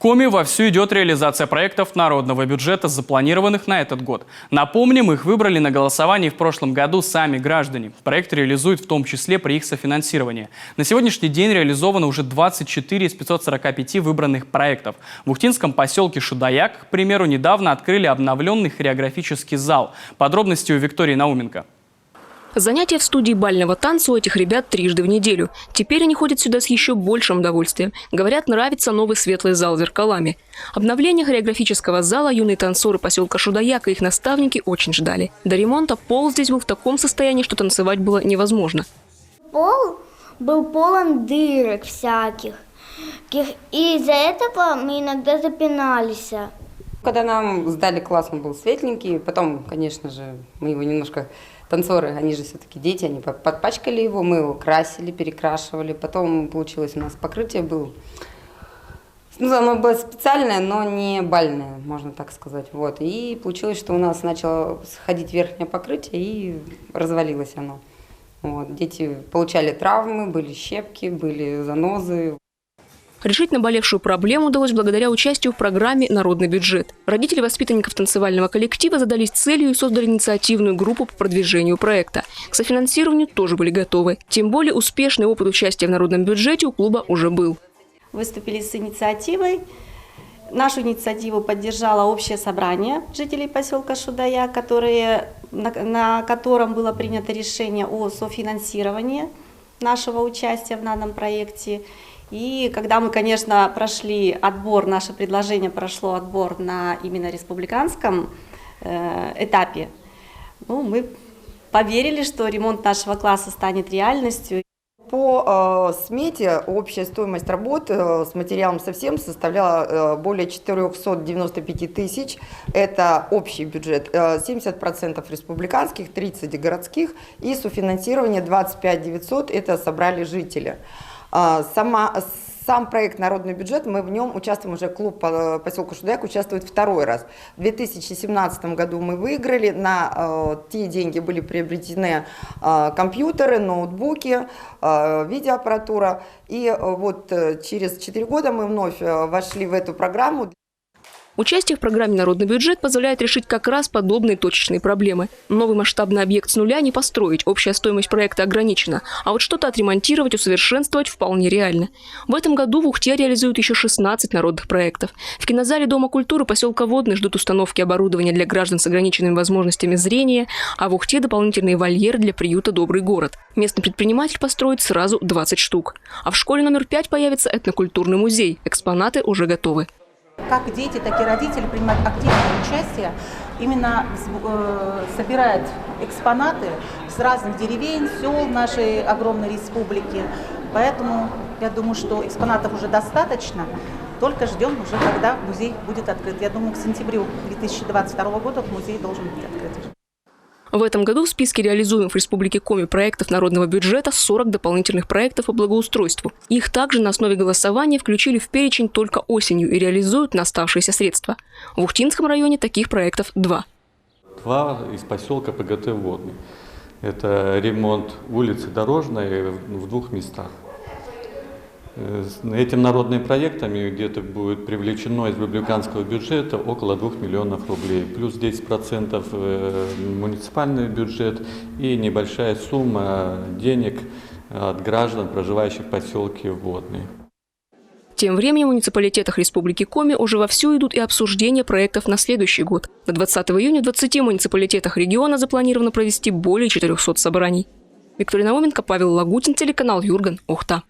В Коми вовсю идет реализация проектов народного бюджета, запланированных на этот год. Напомним, их выбрали на голосовании в прошлом году сами граждане. Проект реализуют в том числе при их софинансировании. На сегодняшний день реализовано уже 24 из 545 выбранных проектов. В ухтинском поселке Шудаяк, к примеру, недавно открыли обновленный хореографический зал. Подробности у Виктории Науменко. Занятия в студии бального танца у этих ребят трижды в неделю. Теперь они ходят сюда с еще большим удовольствием. Говорят, нравится новый светлый зал с зеркалами. Обновление хореографического зала юные танцоры поселка Шудаяк и их наставники очень ждали. До ремонта пол здесь был в таком состоянии, что танцевать было невозможно. Пол был полон дырок всяких. И из-за этого мы иногда запинались. Когда нам сдали класс, он был светленький. Потом, конечно же, мы его немножко... Танцоры, они же все-таки дети, они подпачкали его, мы его красили, перекрашивали. Потом получилось у нас покрытие было. Ну, оно было специальное, но не бальное, можно так сказать. Вот. И получилось, что у нас начало сходить верхнее покрытие и развалилось оно. Вот. Дети получали травмы, были щепки, были занозы. Решить наболевшую проблему удалось благодаря участию в программе «Народный бюджет». Родители воспитанников танцевального коллектива задались целью и создали инициативную группу по продвижению проекта. К софинансированию тоже были готовы. Тем более успешный опыт участия в народном бюджете у клуба уже был. Выступили с инициативой. Нашу инициативу поддержало общее собрание жителей поселка Шудая, на котором было принято решение о софинансировании нашего участия в данном проекте. И когда мы, конечно, прошли отбор, наше предложение прошло отбор на именно республиканском этапе, мы поверили, что ремонт нашего класса станет реальностью. По смете общая стоимость работ с материалом совсем составляла более 495 тысяч. Это общий бюджет. 70% республиканских, 30% городских и софинансирование 25 900 это собрали жители. Сам проект «Народный бюджет», мы в нем участвуем уже, клуб поселка Шудаяк участвует второй раз. В 2017 году мы выиграли, на те деньги были приобретены компьютеры, ноутбуки, видеоаппаратура. И вот через 4 года мы вновь вошли в эту программу. Участие в программе «Народный бюджет» позволяет решить как раз подобные точечные проблемы. Новый масштабный объект с нуля не построить, общая стоимость проекта ограничена, а вот что-то отремонтировать, усовершенствовать вполне реально. В этом году в Ухте реализуют еще 16 народных проектов. В кинозале Дома культуры поселка Водный ждут установки оборудования для граждан с ограниченными возможностями зрения, а в Ухте дополнительные вольеры для приюта «Добрый город». Местный предприниматель построит сразу 20 штук. А в школе номер 5 появится этнокультурный музей. Экспонаты уже готовы. Как дети, так и родители принимают активное участие, именно собирают экспонаты с разных деревень, сел нашей огромной республики. Поэтому я думаю, что экспонатов уже достаточно, только ждем уже, когда музей будет открыт. Я думаю, к сентябрю 2022 года музей должен быть открыт. В этом году в списке реализуемых в Республике Коми проектов народного бюджета 40 дополнительных проектов по благоустройству. Их также на основе голосования включили в перечень только осенью и реализуют на оставшиеся средства. В Ухтинском районе таких проектов 2. 2 из поселка ПГТ Водный. Это ремонт улицы Дорожной в 2 местах. Этим народными проектами где-то будет привлечено из республиканского бюджета около 2 миллионов рублей, плюс 10% муниципальный бюджет и небольшая сумма денег от граждан, проживающих в поселке Водный. Тем временем в муниципалитетах Республики Коми уже вовсю идут и обсуждения проектов на следующий год. До 20 июня в 20 муниципалитетах региона запланировано провести более 400 собраний. Виктория Науменко, Павел Лагутин, телеканал Юрган, Ухта.